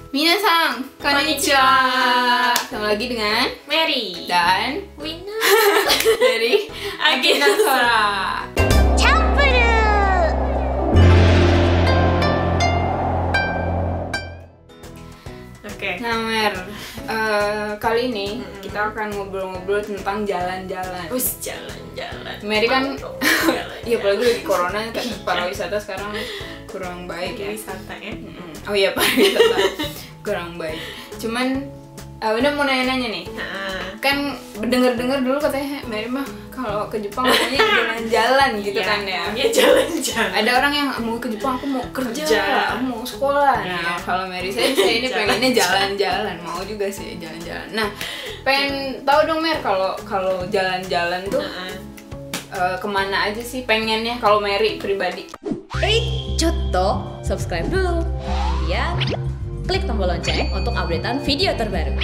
Minasan, konnichiwa. Ketemu lagi dengan Mary dan Wina dari Agenda Sora. Oke. Nah Mer, kali ini kita akan ngobrol-ngobrol tentang jalan-jalan. Terus jalan-jalan. Mary kan, jalan-jalan. iya apalagi lagi corona, pariwisata sekarang kurang baik ya. Wisata ya. Oh iya pariwisata kurang baik. Cuman, udah mau nanya-nanya nih. Kan dengar-dengar dulu katanya Mary mah kalau ke Jepang maunya jalan-jalan gitu kan ya. Iya jalan-jalan. Ada orang yang mau ke Jepang, aku mau kerja, aku mau sekolah. Nah, kalau Mary saya ini pengennya jalan-jalan, mau juga sih jalan-jalan. Nah, pengen tahu dong Mer kalau jalan-jalan tuh kemana aja sih pengennya kalau Mary pribadi? Cotto, subscribe dulu. Kemudian klik tombol lonceng untuk updatean video terbaru.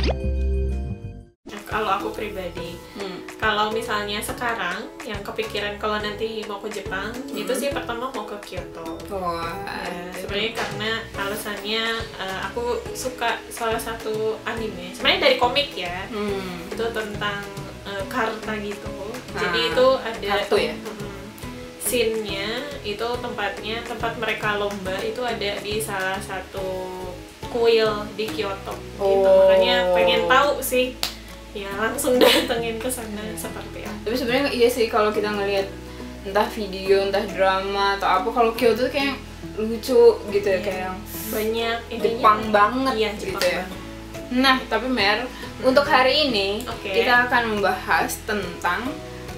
Kalau aku pribadi, kalau misalnya sekarang yang kepikiran kalau nanti mau ke Jepang, itu sih pertama mau ke Kyoto. Sebenarnya karena alasannya aku suka salah satu anime. Sebenarnya dari komik ya, itu tentang karta gitu. Jadi itu ada kartu ya? Scene-nya itu tempat mereka lomba itu ada di salah satu kuil di Kyoto. Gitu. Makanya pengen tahu sih. Ya langsung datengin ke sana seperti apa. Tapi sebenarnya iya sih kalau kita ngelihat entah video, entah drama atau apa, kalau Kyoto tuh kayak lucu gitu ya, kayak yang banyak Jepang banget iya, gitu Jepang ya. banget. Nah, tapi Mer, untuk hari ini Oke. kita akan membahas tentang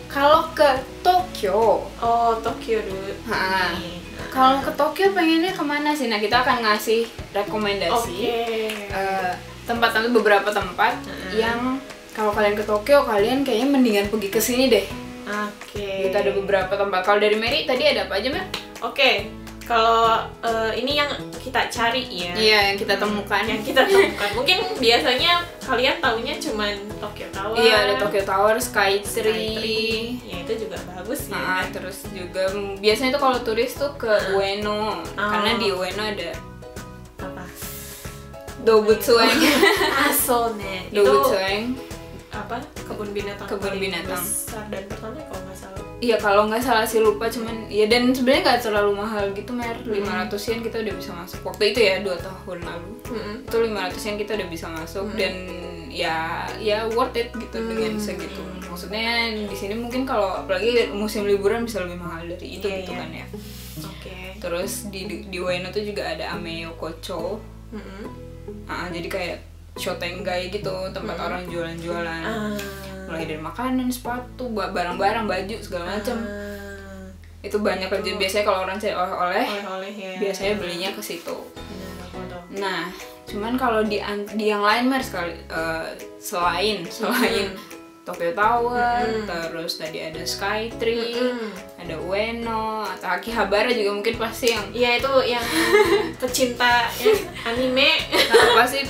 kalau ke Tokyo. Oh, Tokyo dulu. Kalau ke Tokyo pengennya kemana sih? Nah, kita akan ngasih rekomendasi tempat-tempat, beberapa tempat yang kalau kalian ke Tokyo, kalian kayaknya mendingan pergi ke sini deh. Oke. Kita ada beberapa tempat. Kalau dari Mary tadi ada apa aja, Mer? Oke. Kalau ini yang kita cari ya. Iya, yang kita temukan. Yang kita temukan. Mungkin biasanya kalian taunya cuman Tokyo Tower. Iya, ada Tokyo Tower, Skytree. Ya itu juga bagus ya. Nah, terus juga biasanya tuh kalau turis tuh ke Ueno, karena di Ueno ada Apa? Dobutsueng. Asone. Dobutsueng. Apa? Kebun binatang. Kebun paling binatang. besar dan pertama kalau nggak salah. Iya, kalau nggak salah sih lupa, cuman ya, dan sebenarnya nggak terlalu mahal gitu Mer. 500 yen kita udah bisa masuk. Waktu itu ya 2 tahun lalu. Itu 500 yen kita udah bisa masuk dan ya worth it gitu dengan segitu. Maksudnya di sini mungkin kalau apalagi musim liburan bisa lebih mahal dari itu gitu kan ya. Oke. Terus di Ueno tuh juga ada Ameyo Kocho. Jadi kayak shotengai gitu, tempat orang jualan-jualan. Mulai dari makanan, sepatu, barang-barang, baju segala macam. Itu banyak aja. Biasanya kalau orang cari oleh-oleh, ya. biasanya belinya ke situ. Nah, cuman kalau di yang lain Mer sekali selain Tokyo Tower, terus tadi ada Skytree, ada Ueno, atau Akihabara juga mungkin pasti yang Iya itu yang pecinta ya, anime.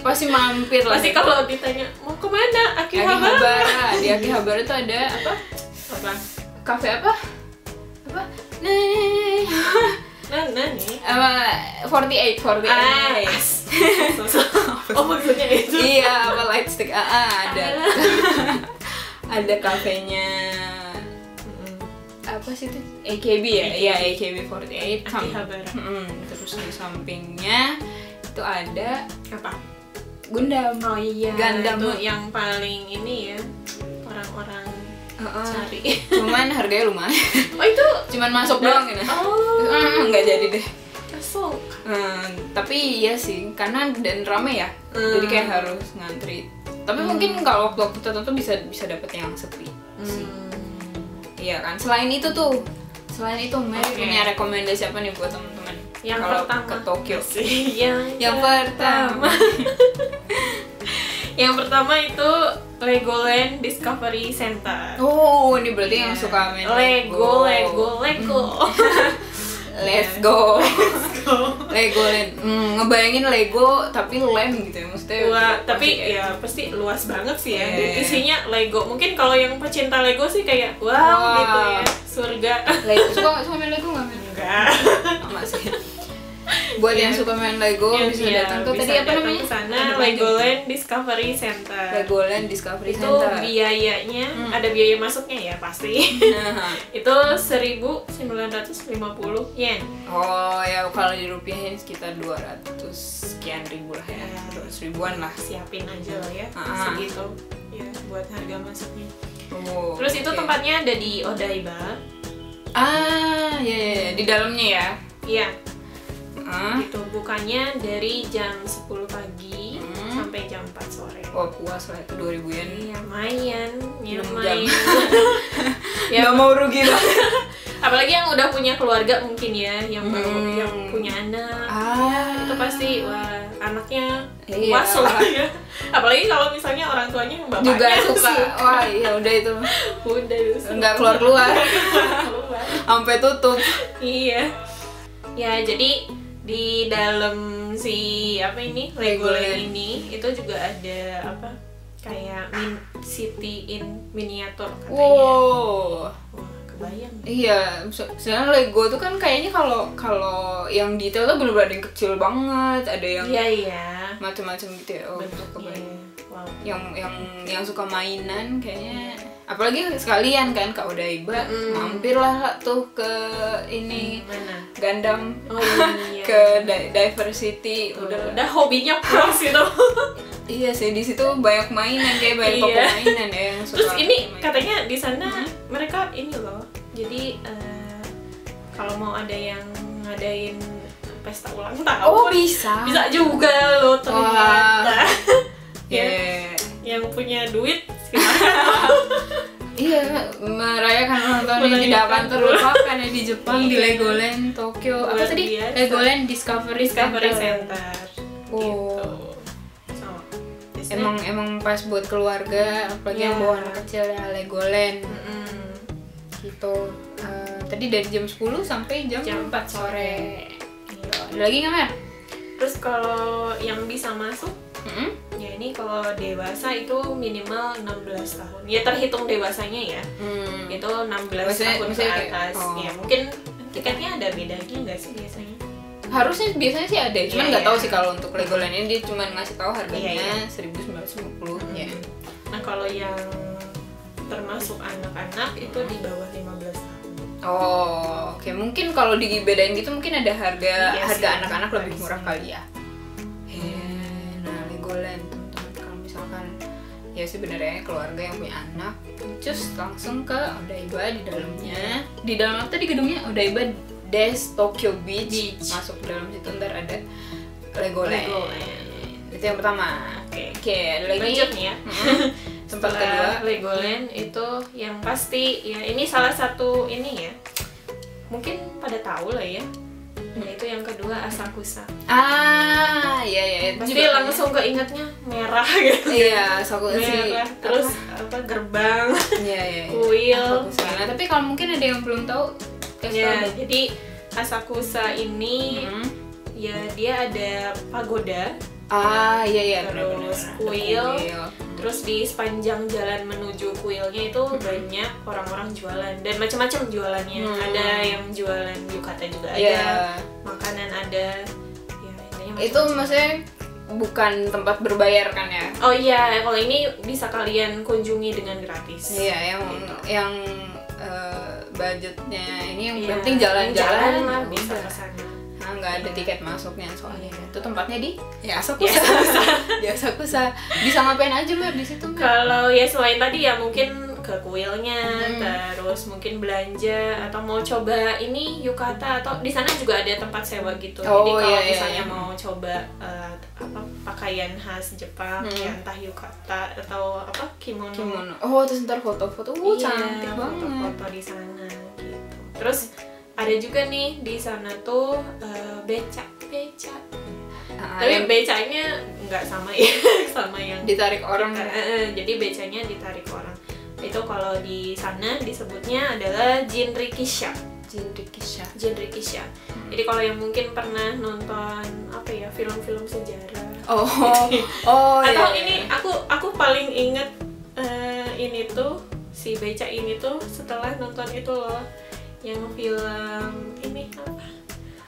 pasti mampir lah. Pasti kalau ditanya mau kemana Akihabara. Di Akihabara tuh ada apa? Kafe apa? Nih. nih. 48. Oh maksudnya itu. Iya, apa light stick. Ada. Ada kafenya apa sih itu? AKB ya? Iya, AKB48. Akihabara. Terus di sampingnya itu ada Apa? Gundam. Oh iya. Gundam Itu yang paling ini ya orang-orang cari. Cuman harganya lumayan. Oh itu Cuman masuk doang gitu. Nggak jadi deh. masuk. Tapi iya sih, karena dan rame ya. Jadi kayak harus ngantri. Tapi mungkin kalau waktu tertentu bisa dapet yang sepi sih. Iya kan. Selain itu Mary punya rekomendasi apa nih buat teman-teman? Yang kalau pertama ke Tokyo sih. Yang pertama. Yang pertama itu Legoland Discovery Center. Oh, ini berarti yang suka main Lego. Let's go. Legoland. Ngebayangin Lego tapi lem gitu ya maksudnya. Wah, tapi ya pasti luas banget sih ya. Dan isinya Lego. Mungkin kalau yang pecinta Lego sih kayak wow gitu ya. Surga. Lego suka main Lego nggak? Enggak. Sama sih. Buat yang suka main Lego bisa datang ke tadi apa namanya? Sana Legoland Discovery Center. Legoland Discovery itu Center. Itu biayanya ada biaya masuknya ya pasti. Itu 1.950 yen. Oh ya, kalau dirupiahin sekitar 200 sekian ribu lah ya. 200 ribuan lah. Siapin aja lah ya. Segitu ya buat harga masuknya. Terus itu tempatnya ada di Odaiba. Ya, di dalamnya ya. Iya. Gitu, bukanya dari jam 10 pagi sampai jam 4 sore. Wah, puas lah itu 2.000 yen. Iya, main. Ya, nggak mau rugi lah. Apalagi yang udah punya keluarga mungkin ya, yang baru yang punya anak. Itu pasti wah anaknya puas lah ya. Apalagi kalau misalnya orang tuanya bapaknya juga suka. Wah, iya udah itu. Udah nggak keluar. Sampai tutup. Iya. Ya, jadi di dalam si Legoland ini itu juga ada apa kayak city in miniatur katanya. Wow. Wah, kebayang. Iya, sebenarnya Lego tuh kan kayaknya kalau yang detail tuh bener-bener ada yang kecil banget, ada yang macam-macam gitu ya. Oh, kebayang. Wow. Yang suka mainan kayaknya, apalagi sekalian kan Kak Odaiba, mampirlah tuh ke ini Gundam, ke Diversity. Udah hobinya plus gitu. Iya sih, di situ banyak mainan, kayak banyak toko mainan ya yang suka. Terus ini katanya di sana mereka ini loh, jadi kalau mau ada yang ngadain pesta ulang tahun, bisa juga loh ternyata. Yang punya duit silahkan. Iya, merayakan ulang tahun yang tidak akan terlupakan ya di Jepang, di Legoland Tokyo. Apa tadi? Legoland Discovery Center. Gitu. Emang pas buat keluarga, apalagi yang bawa anak kecil ya, Legoland. Gitu. Tadi dari jam 10 sampai jam 4 sore. Ada lagi nggak, Mer? Terus kalau yang bisa masuk, ya ini kalau dewasa itu minimal 16 tahun. Ya terhitung dewasanya ya. Itu 16 tahun ke atas. Ya mungkin tiketnya ada beda lagi nggak sih biasanya? Biasanya sih ada, cuman nggak tahu sih kalau untuk Legoland ini dia cuma ngasih tahu harganya 1.950. Nah kalau yang termasuk anak-anak itu di bawah 15 tahun. Oh, oke. Mungkin kalau dibedain gitu mungkin ada harga anak-anak lebih murah kali ya. Nah, Legoland teman-teman, kalau misalkan ya sebenarnya keluarga yang punya anak, just langsung ke Odaiba di dalamnya. Di dalam apa tadi gedungnya? Odaiba Des Tokyo Beach. Masuk ke dalam situ ntar ada Legoland. Itu yang pertama. Oke, ada lagi. Lanjut nih ya. Tempat kedua Legoland itu yang pasti ya ini salah satu ini ya. Mungkin pada tahu lah ya. Itu yang kedua Asakusa. Iya. Pasti langsung keingetnya merah gitu. Iya, Asakusa. Merah. Terus apa gerbang. Iya. Kuil. Nah, tapi kalau mungkin ada yang belum tahu, jadi Asakusa ini ya dia ada pagoda. Iya. Terus kuil. Terus di sepanjang jalan menuju kuilnya itu banyak orang-orang jualan dan macam-macam jualannya. Ada yang jualan yukata juga ada, makanan ada. Ya, itu maksudnya bukan tempat berbayar kan ya? Oh iya, kalau ini bisa kalian kunjungi dengan gratis. Iya, yang budgetnya ini yang penting jalan-jalan lah bisa ke sana. Nggak ada tiket masuknya soalnya. Itu tempatnya di Asakusa. Di Asakusa. Bisa ngapain aja Mbak di situ? Kalau ya selain tadi ya mungkin ke kuilnya, terus mungkin belanja atau mau coba ini yukata atau di sana juga ada tempat sewa gitu. Jadi kalau misalnya mau coba pakaian khas Jepang, ya entah yukata atau kimono. Oh, terus ntar foto-foto. Cantik banget. Foto-foto di sana gitu. Terus ada juga nih di sana tuh beca. Tapi becanya nggak sama ya, sama yang ditarik orang. Jadi becanya ditarik orang. Itu kalau di sana disebutnya adalah jinrikisha. Jadi kalau yang mungkin pernah nonton film-film sejarah. Atau ini aku paling inget ini tuh si beca ini tuh setelah nonton itu loh. Yang film ini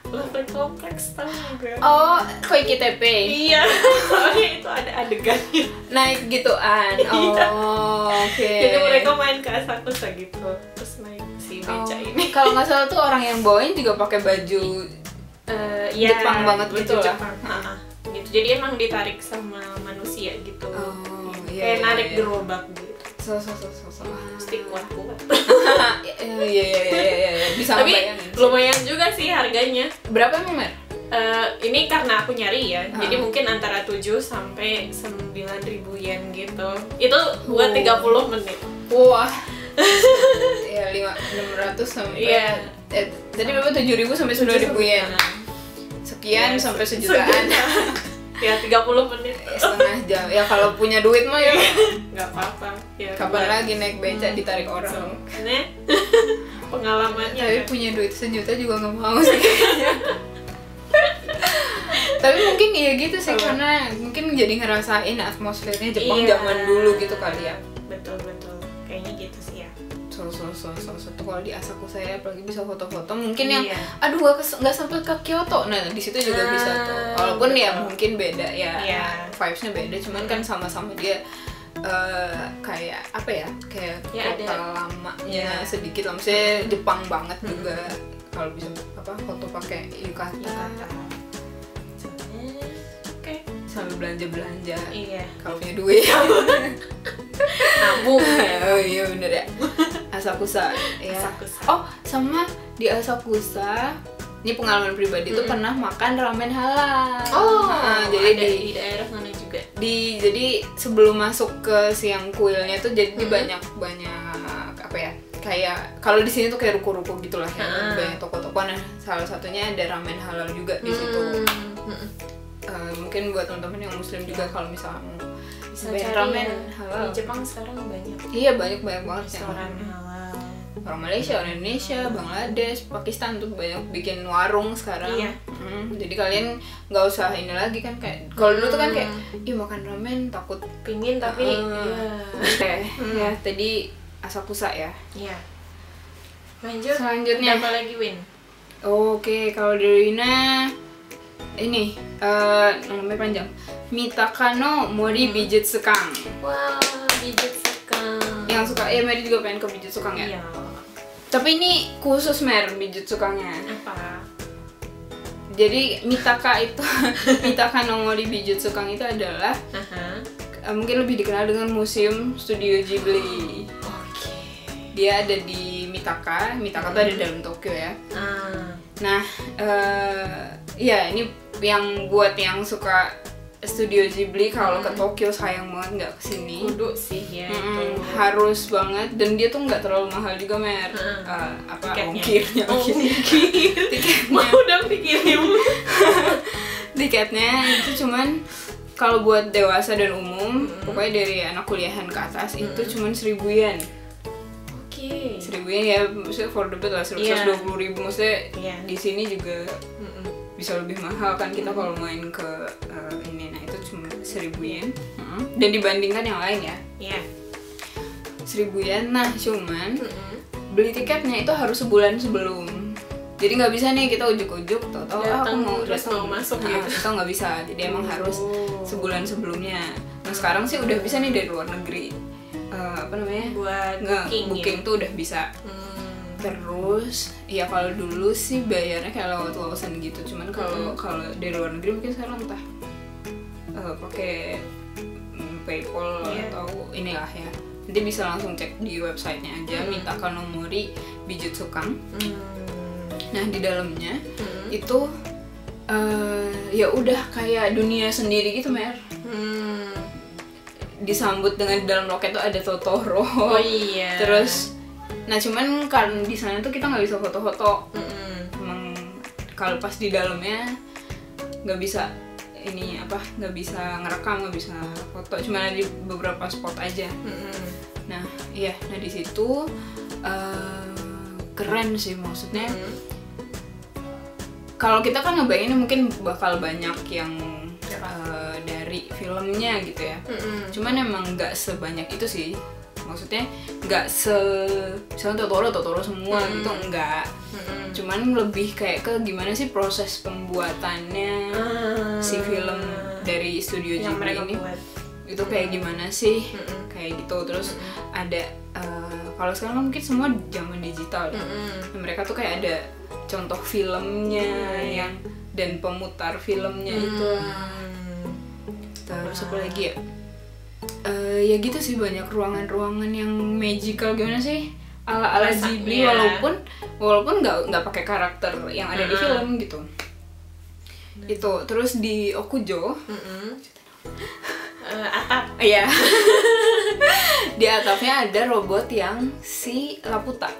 Lovely Complex tahu nggak? Oh, Koiki TP. Iya, soalnya itu ada adegannya Naik gituan. Oh, oke. jadi mereka main ke Asakusa gitu terus naik si beca ini. Kalau nggak salah tuh orang yang bawain juga pakai baju Ya, Jepang banget baju gitu lah. Jepang. Gitu. Jadi emang ditarik sama manusia gitu. Oh, Kayak narik gerobak gitu. Mesti kuat-kuat. Iya. Bisa Tapi ngebayangin. lumayan juga sih harganya. Berapa emang, Mer? Ini karena aku nyari ya, jadi mungkin antara 7 sampai 9.000 yen gitu. Itu buat 30 menit. Wah. Ya 600 sampai. Iya. Tadi berapa 7.000 sampai 9.000 yen. Sekian sampai sejutaan. Ya 30 menit. Setengah jam. Ya kalau punya duit mah ya. Nggak apa-apa. Ya, Kapan lagi naik beca ditarik orang. Ini pengalamannya. Tapi punya duit 1 juta juga nggak mau sih kayaknya. Tapi mungkin iya gitu sih, karena mungkin jadi ngerasain atmosfernya Jepang zaman dulu gitu kali ya. Betul kayaknya gitu sih ya. Salah satu kalau di Asakusa ya, apalagi bisa foto-foto mungkin yang aduh nggak sampai ke Kyoto, nah di situ juga bisa tuh, walaupun ya mungkin beda ya, vibesnya beda, cuman kan sama-sama dia kayak apa ya, kayak kota lamanya sedikit lah, maksudnya Jepang banget juga kalau bisa foto pakai yukata. Sambil belanja kalau punya duit. Nabung. Oh iya bener ya. Asakusa ya. Oh sama di Asakusa, ini pengalaman pribadi tuh pernah makan ramen halal. Jadi di daerah sana juga. Jadi sebelum masuk ke siang kuilnya tuh jadi banyak apa ya? Kayak kalau di sini tuh kayak ruko-ruko gitulah ya, banyak toko-toko. Nah salah satunya ada ramen halal juga di situ. Mungkin buat teman-teman yang muslim juga kalau misalnya mau bisa cari ramen halal. Di Jepang sekarang banyak. Iya banyak banget restoran halal. Orang Malaysia, orang Indonesia, Bangladesh, Pakistan tuh banyak bikin warung sekarang. Iya. Jadi kalian nggak usah ini lagi kan, kayak kalau dulu tuh kan kayak makan ramen takut pingin tapi ya tadi Asakusa ya. Iya. Lanjut. Selanjutnya apa lagi, Win? Oke, kalau dari Rina ini namanya panjang, Mitaka no Mori Bijutsukan. Wah, Bijutsukan. Yang suka Mary juga pengen ke Bijutsukan ya? Iya. Tapi ini khusus Bijutsukannya. Apa? Jadi Mitaka itu Mitaka no Mori Bijutsukan itu adalah mungkin lebih dikenal dengan Museum Studio Ghibli. Oke. Dia ada di Mitaka tuh ada dalam Tokyo ya. Nah, ya ini yang buat yang suka Studio Ghibli kalau ke Tokyo sayang banget nggak kesini. Kudu sih ya. Harus banget, dan dia tuh nggak terlalu mahal juga Mer. Ongkirnya. Tiketnya. Mau udah pikirin. Tiketnya itu cuman kalau buat dewasa dan umum, pokoknya dari anak kuliahan ke atas itu cuman 1.000 yen. 1.000 yen ya, maksudnya affordable lah, 120.000 maksudnya di sini juga bisa lebih mahal kan kita kalau main ke ini. Nah itu cuma 1.000 yen dan dibandingkan yang lain ya 1.000 yen. Nah cuman beli tiketnya itu harus sebulan sebelum, jadi nggak bisa nih kita ujuk-ujuk tau aku mau masuk gitu. Kita nggak bisa, jadi emang harus sebulan sebelumnya. Nah sekarang sih udah bisa nih dari luar negeri buat booking tuh udah bisa. Terus ya kalau dulu sih bayarnya kayak lewat wawasan gitu, cuman kalau dari luar negeri mungkin sekarang entah pakai PayPal atau inilah ya, nanti bisa langsung cek di websitenya aja Mitaka no Mori Bijutsukan. Nah di dalamnya itu ya udah kayak dunia sendiri gitu Mer. Disambut dengan di dalam loket tuh ada Totoro. Terus nah cuman kan di sana tuh kita nggak bisa foto-foto. Emang kalau pas di dalamnya nggak bisa nggak bisa ngerekam, nggak bisa foto, cuma ada di beberapa spot aja. Nah di situ keren sih, maksudnya kalau kita kan ngebayangin mungkin bakal banyak yang dari filmnya gitu ya. Cuman emang nggak sebanyak itu sih. Maksudnya nggak misalnya Totoro semua gitu, enggak. Cuman lebih kayak ke gimana sih proses pembuatannya si film dari studio Ghibli ini buat. Itu kayak gimana sih kayak gitu. Terus ada kalau sekarang mungkin semua zaman digital ya. Mereka tuh kayak ada contoh filmnya yang dan pemutar filmnya itu. Terus apa lagi ya? Ya gitu sih, banyak ruangan-ruangan yang magical gimana sih ala Ghibli, walaupun nggak pakai karakter yang ada di film gitu. Itu terus di Okujo atap. Iya. Di atapnya ada robot yang si Laputa.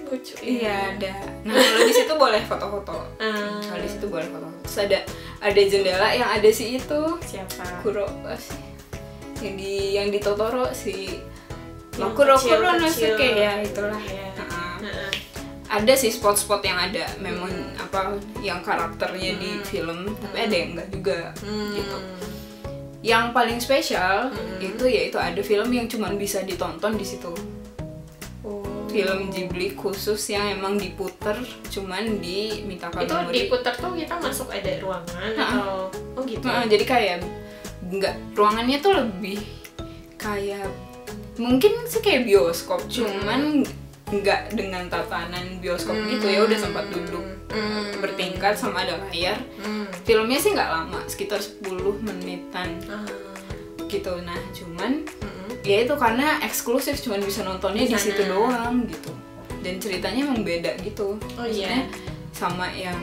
Lucu. Iya ada. Nah kalau di situ boleh foto-foto. Kalau di situ boleh foto-foto. Terus ada jendela yang ada si itu. Siapa? Kuro sih. Yang di Totoro si Kuro Nosuke ya itulah. Ada sih spot-spot yang ada memang yang karakternya di film, tapi ada yang enggak juga gitu. Yang paling spesial itu ada film yang cuma bisa ditonton di situ. Film Ghibli khusus yang emang diputer cuman di Mitaka Itu Nomori. diputer tuh kita masuk ada ruangan atau gitu. Jadi kayak ruangannya tuh lebih kayak mungkin sih kayak bioskop, cuman nggak dengan tatanan bioskop gitu ya, udah sempat duduk bertingkat sama ada layar. Filmnya sih nggak lama, sekitar 10 menitan gitu. Nah cuman ya itu karena eksklusif, cuman bisa nontonnya di situ doang gitu, dan ceritanya emang beda gitu. Maksudnya sama yang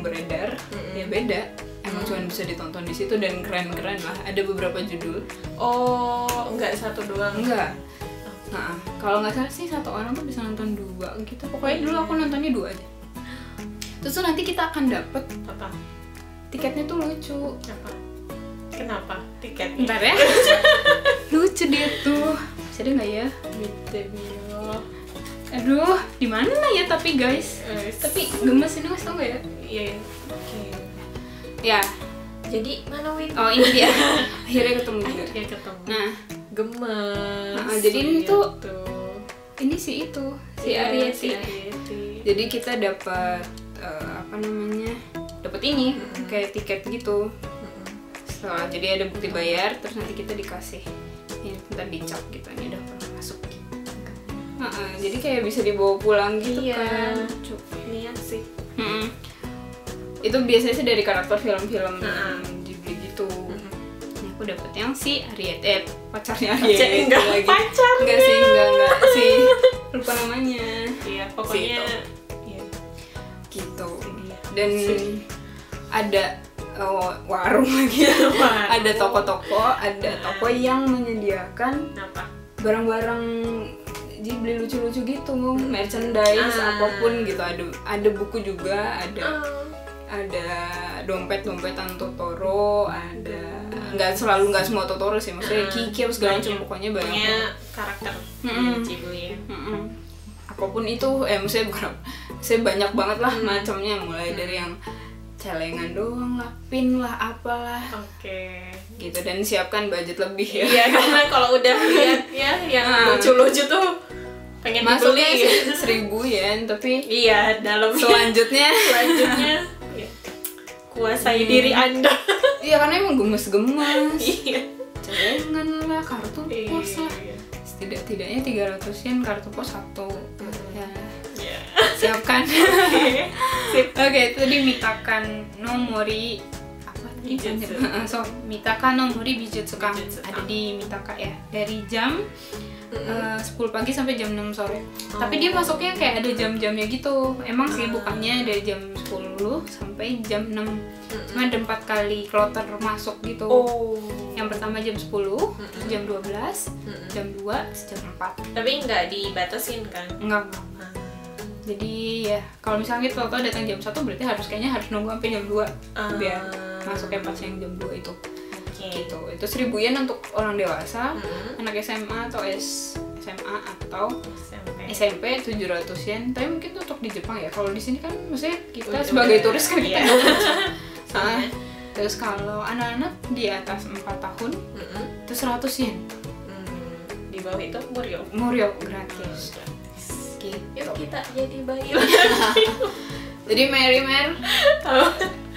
beredar ya beda. Emang cuma bisa ditonton di situ dan keren-keren lah. Ada beberapa judul. Enggak satu doang. Enggak. Nah, kalau nggak salah sih satu orang tuh bisa nonton 2 gitu. Pokoknya dulu aku nontonnya 2 aja. Terus tuh nanti kita akan dapet apa? Tiketnya tuh lucu. Apa? Kenapa tiketnya? Bentar ya. Lucu dia tuh. Masih ada nggak ya? Aduh, di mana ya tapi guys? Tapi gemes ini mas, tau nggak ya? Iya. Oke. Ya, jadi mana Win? Oh ini dia. Akhirnya ketemu juga. Nah, gemes. Jadi ini tuh ini si Arieti. Jadi kita dapat dapat ini kayak tiket gitu. Setelah jadi ada bukti bayar, terus nanti kita dikasih ini ntar dicap gitu, ini udah pernah masuk. Jadi kayak bisa dibawa pulang gitu kan. Niat sih. Itu biasanya sih dari karakter film-film Ghibli gitu. Aku dapet yang si Ariete, pacarnya Ariete. Enggak sih, lupa namanya. Iya, pokoknya gitu. Dan ada warung lagi. Ada toko-toko, ada toko yang menyediakan barang-barang Ghibli lucu-lucu gitu, merchandise apapun gitu. Ada buku juga, ada dompet-dompetan Totoro, ada nggak semua Totoro sih, maksudnya Kiki atau segala macam, pokoknya banyak karakter Ghibli. Apapun itu, maksudnya bukan, saya banyak banget lah macamnya, mulai dari yang celengan doang lah, pin lah, apalah. Gitu, dan siapkan budget lebih ya. Iya, karena kalau udah lihat ya yang lucu-lucu tuh pengen masuknya dibeli. 1.000 yen, tapi dalam selanjutnya kuasai diri Anda. Iya, karena emang gemes-gemes. Iya. Celengan lah, kartu pos lah. Tidaknya 300 yen kartu pos 1. Ya. Siapkan. Oke, itu di Mitaka Nomori Bijutsu. Mitaka Nomori Bijutsu Kang. Ada di Mitaka ya. Dari jam 10 pagi sampai jam 6 sore. Tapi dia masuknya kayak ada jam-jamnya gitu. Emang sih bukannya dari jam 10 sampai jam 6. Cuma ada 4 kali kloter masuk gitu. Yang pertama jam 10, jam 12, jam 2, jam 4. Tapi nggak dibatasin kan? Enggak. Jadi ya kalau misalnya kita tahu datang jam 1 berarti kayaknya harus nunggu sampai jam 2 biar masuknya pas yang jam 2 itu. Gitu. Itu 1.000 yen untuk orang dewasa, anak SMA atau SMA atau SMP 700 yen. Tapi mungkin untuk di Jepang ya. Kalau di sini kan maksudnya kita sebagai turis kan kita terus kalau anak-anak di atas 4 tahun itu 100 yen. Di bawah itu muryo gratis. Yuk kita jadi bayi lagi. Jadi Mer,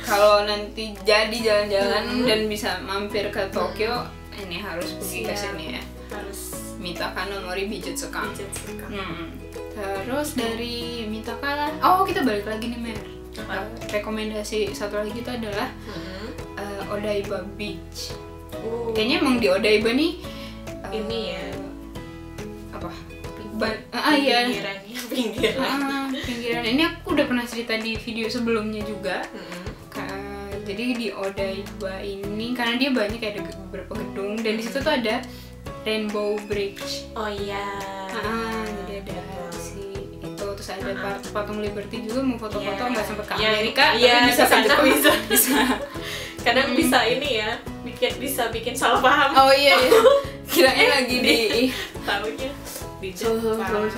kalau nanti jadi jalan-jalan dan bisa mampir ke Tokyo, ini harus pergi ke sini ya. Harus Mitaka no Mori Bijutsukan. Terus dari Mitaka, kita balik lagi nih Mer. Rekomendasi satu lagi itu adalah Odaiba Beach. Kayaknya emang di Odaiba nih ini ya apa? Pinggiran. Ini aku udah pernah cerita di video sebelumnya juga. Jadi di Odaiba ini karena dia banyak ada beberapa gedung dan di situ tuh ada Rainbow Bridge. Oh iya. Jadi ada si itu terus ada patung Liberty juga mau foto-foto nggak sempet ke Amerika tapi bisa ke Jepang bisa. Kadang bisa ini ya bisa bikin salah paham. Oh iya. Kirain lagi di tahunya di Jepang.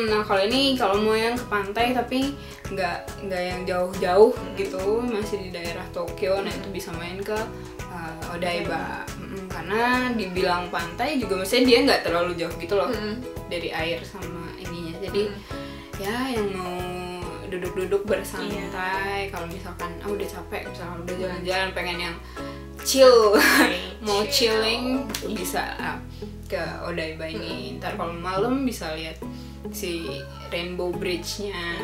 Nah kalau mau yang ke pantai tapi nggak yang jauh-jauh gitu masih di daerah Tokyo, nah itu bisa main ke Odaiba. Karena dibilang pantai juga maksudnya dia nggak terlalu jauh gitu loh dari air sama ininya. Jadi ya yang mau duduk-duduk bersantai, kalau misalkan udah capek, misalkan udah jalan-jalan pengen yang chill, mau chilling bisa ke Odaiba ini. Ntar kalau malam bisa lihat si Rainbow Bridge-nya.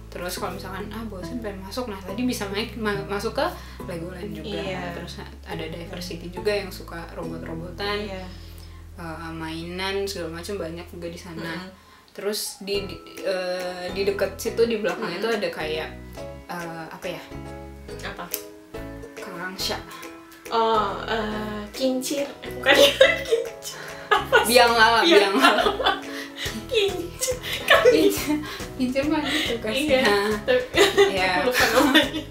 Terus kalau misalkan bosan pengen masuk, nah tadi bisa masuk ke Legoland juga. Terus ada Diversity juga yang suka robot-robotan, mainan segala macam banyak juga di sana. Terus di dekat situ di belakang itu ada kayak apa? Karangsha. Kincir, bukan ya? Kincir. Biang lala. Kincir mah gitu kan. Iya. Lupa namanya.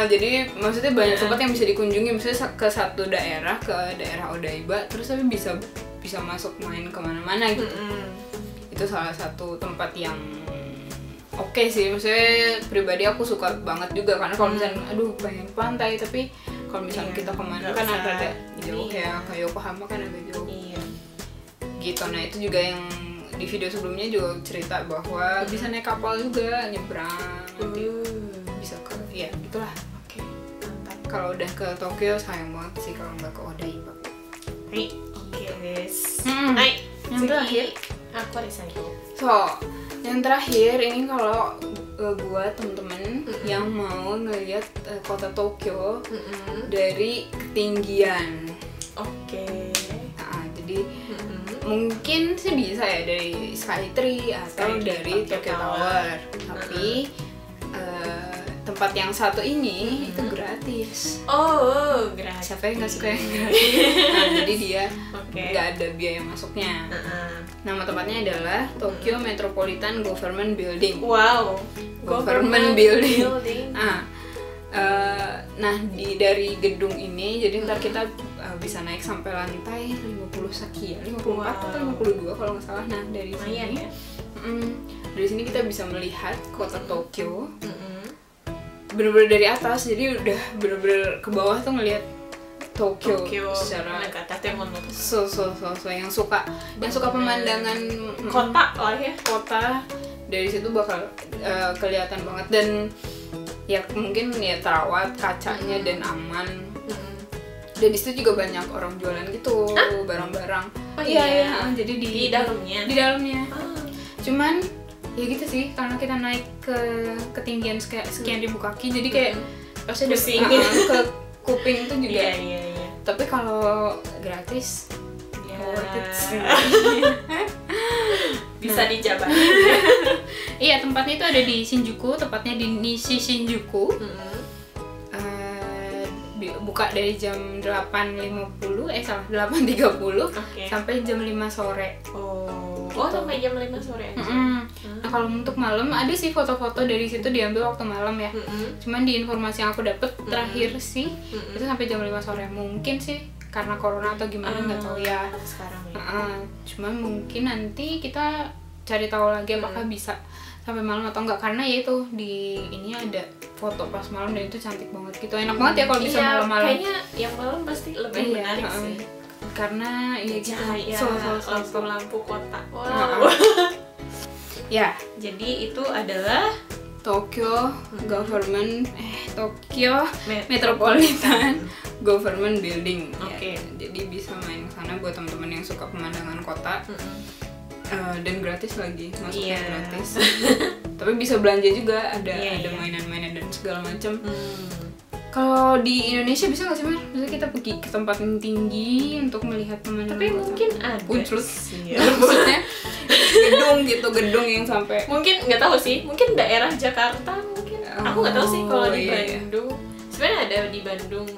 Jadi maksudnya banyak tempat yang bisa dikunjungi, misalnya ke satu daerah, ke daerah Odaiba, terus tapi bisa masuk main kemana-mana gitu. Itu salah satu tempat yang oke sih, maksudnya pribadi aku suka banget juga karena kalau misalnya pengen pantai tapi kalau misalnya kita kemana kan agak jauh ya, ke Yokohama kan agak jauh gitu. Nah itu juga yang di video sebelumnya juga cerita bahwa bisa naik kapal juga nyebrang nanti bisa ke gitulah. Mantap. Kalau udah ke Tokyo sayang banget sih kalau nggak ke Odaiba. Oke guys. Yang terakhir aku Risayo. Yang terakhir ini kalau buat temen-temen yang mau ngelihat kota Tokyo dari ketinggian. Jadi mungkin sih bisa ya dari Skytree atau dari Tokyo Tower. Tapi tempat yang satu ini itu gratis. Gratis. Siapa yang nggak suka yang gratis? Nah, jadi dia nggak ada biaya masuknya. Nama tempatnya adalah Tokyo Metropolitan Government Building. Wow. Government Building. Dari gedung ini, jadi ntar kita bisa naik sampai lantai 50 sekian, 54 atau 52 kalau nggak salah. Nah dari sini, dari sini kita bisa melihat kota Tokyo. Bener-bener dari atas, jadi udah bener-bener ke bawah tuh ngelihat Tokyo secara yang suka pemandangan kota dari situ bakal kelihatan banget dan ya mungkin ya terawat kacanya dan aman. Dan di situ juga banyak orang jualan gitu barang-barang. Jadi di dalamnya. Cuman ya gitu sih, karena kita naik ke ketinggian sekian ribu kaki, jadi kayak pasti ada ke kuping itu juga. Tapi kalau gratis worth it sih. Bisa dijabarin. Iya, tempatnya itu ada di Shinjuku, tepatnya di Nishi Shinjuku. Buka dari jam 8.30 sampai jam 5 sore. Sampai jam 5 sore aja. Nah kalau untuk malam ada sih foto-foto dari situ diambil waktu malam ya. Cuman di informasi yang aku dapet terakhir sih itu sampai jam 5 sore. Mungkin sih karena corona atau gimana nggak tahu ya. Sekarang ya. Cuman mungkin nanti kita cari tahu lagi apakah bisa sampai malam atau enggak, karena ya itu di ini ada foto pas malam dan itu cantik banget gitu. Enak banget ya kalau bisa malam-malam. Kayaknya yang malam pasti lebih menarik sih. Karena ya cahaya, lampu-lampu kota. Ya. Jadi itu adalah Tokyo Metropolitan Government Building. Oke. Ya, jadi bisa main ke sana buat teman-teman yang suka pemandangan kota. Dan gratis lagi, masuknya gratis. Tapi bisa belanja juga, ada mainan-mainan dan segala macam. Kalau di Indonesia bisa nggak sih, Mar? Misalnya kita pergi ke tempat yang tinggi untuk melihat pemandangan. Tapi mungkin ada. Maksudnya gedung yang sampai. Mungkin nggak tahu sih. Mungkin daerah Jakarta mungkin. Aku nggak tahu sih kalau di Bandung. Sebenarnya ada di Bandung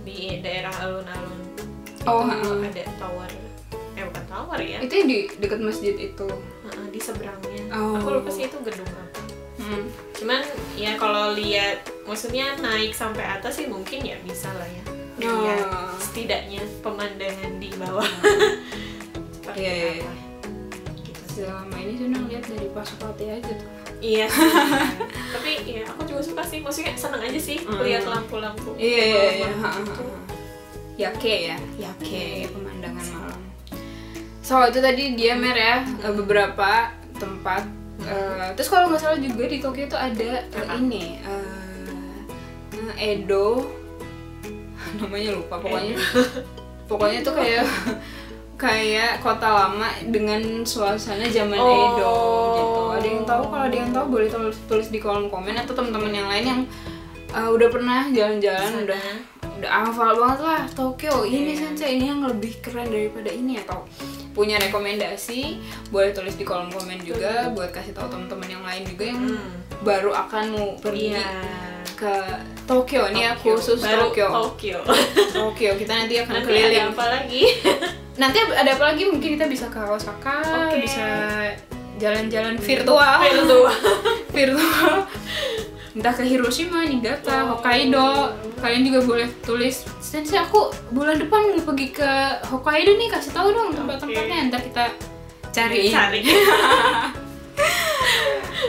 di daerah alun-alun. Ada tower. Bukan tower ya. Itu yang di dekat masjid itu. Di seberangnya. Aku lupa sih itu gedung apa. Cuman ya kalau lihat, maksudnya naik sampai atas sih mungkin ya bisa lah ya. Lihat setidaknya pemandangan di bawah. Iya. Gitu. Selama ini senang lihat dari Pasopati aja tuh. Iya. Tapi ya aku juga suka sih, maksudnya seneng aja sih lihat lampu-lampu. Iya. Yake pemandangan malam. So itu tadi dia Mer ya, beberapa tempat. Terus kalau nggak salah juga di Tokyo tuh ada ini Edo, namanya lupa pokoknya tuh kayak kota lama dengan suasana zaman Edo gitu. Ada yang tahu? Kalau ada yang tahu boleh tulis di kolom komen, atau teman-teman yang lain yang udah pernah jalan-jalan udah hafal banget lah Tokyo ini Sensei, ini yang lebih keren daripada ini, atau punya rekomendasi boleh tulis di kolom komen juga buat kasih tahu teman-teman yang lain juga yang baru akan mau pergi ke Tokyo. Ini ya khusus Tokyo. Kita nanti akan nanti keliling. ada apa lagi? Nanti ada apa lagi? Mungkin kita bisa ke Osaka, bisa jalan-jalan virtual. Entah ke Hiroshima, Niigata, Hokkaido. Kalian juga boleh tulis, Sensei aku bulan depan mau pergi ke Hokkaido nih, kasih tahu dong tempat-tempatnya, ntar kita cari.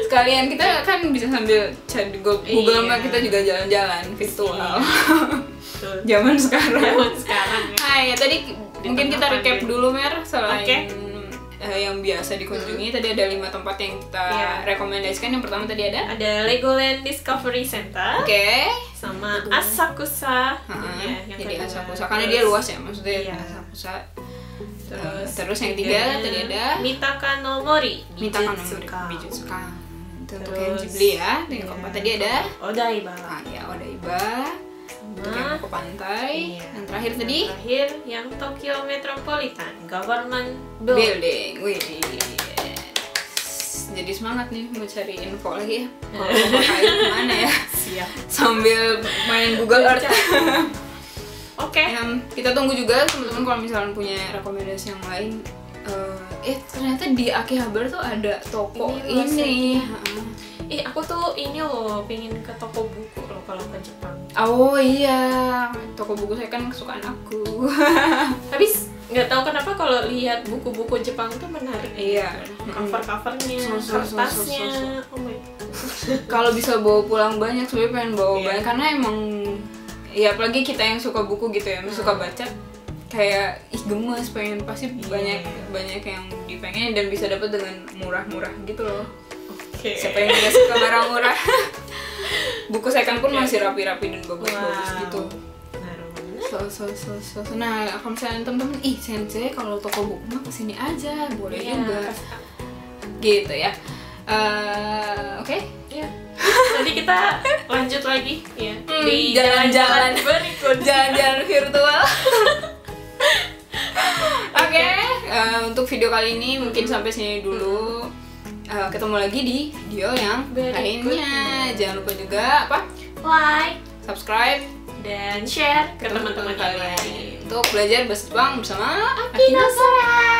Sekalian kita kan bisa sambil cari di Google Map, kita juga jalan-jalan virtual. Zaman sekarang. Hai, tadi mungkin kita recap dulu Mer, selain yang biasa dikunjungi. Tadi ada 5 tempat yang kita rekomendasikan. Yang pertama tadi ada Legoland Discovery Center. Sama Asakusa. Jadi Asakusa karena dia luas ya, maksudnya Asakusa. Terus yang ketiga tadi ada Mitaka no Mori Bijutsuka. Itu untuk yang Ghibli ya. Yang keempat tadi ada Odaiba. Odaiba. Untuk yang ke pantai. Yang terakhir tadi yang Tokyo Metropolitan Government Building. Wih. Jadi semangat nih mau cari info lagi ya. Kalau mau kayak kemana ya? Siap. Sambil main Google Earth. Kita tunggu juga teman-teman kalau misalnya punya rekomendasi yang lain. Ternyata di Akihabara tuh ada toko ini. Aku tuh ini loh, pengen ke toko buku loh kalau ke Jepang. Oh iya, toko buku saya kan kesukaan aku. Habis nggak tahu kenapa kalau lihat buku-buku Jepang tuh menarik. Iya. Cover-covernya, kertasnya. Oh my god. Kalau bisa bawa pulang banyak, sebenarnya pengen bawa banyak karena emang ya apalagi kita yang suka buku gitu ya, suka baca. Kayak gemes, pengen pasti banyak yang dipengen dan bisa dapat dengan murah-murah gitu loh. Siapa yang nggak suka barang murah? Buku second pun masih rapi-rapi dan bagus-bagus gitu. Nah, kalau misalnya temen-temen, Sensei kalau toko buku mah kesini aja, boleh juga. Gitu ya. Nanti kita lanjut lagi ya di jalan-jalan berikut, jalan-jalan virtual. Untuk video kali ini mungkin sampai sini dulu. Ketemu lagi di video yang lainnya. Jangan lupa juga like, subscribe, dan share ke teman-teman kalian untuk belajar bahasa Jepang bersama Akina Sora.